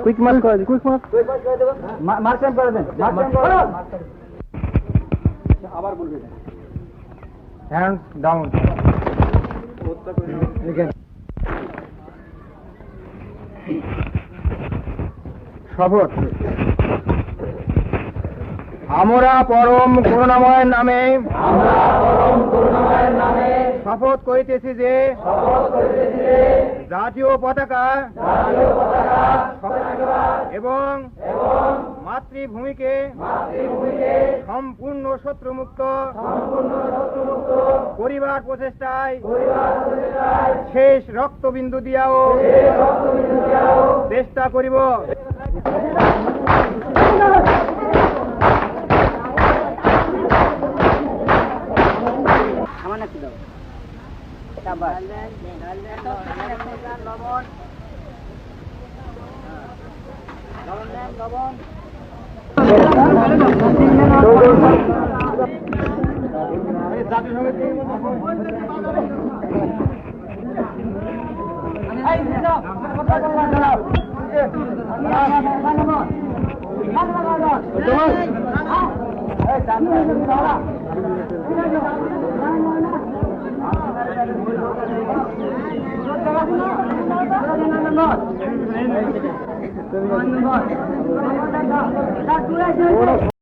Quick mark করে দিন, quick mark mark time করে দেন, আবার বলবেন হ্যান্ড ডাউন। শপথ। আমরা পরম করুণাময়ের নামে শপথ করিতেছি যে জাতীয় পতাকা এবং মাতৃভূমিকে সম্পূর্ণ শত্রুমুক্ত করিবার প্রচেষ্টায় শেষ রক্তবিন্দু দিয়াও চেষ্টা করিব।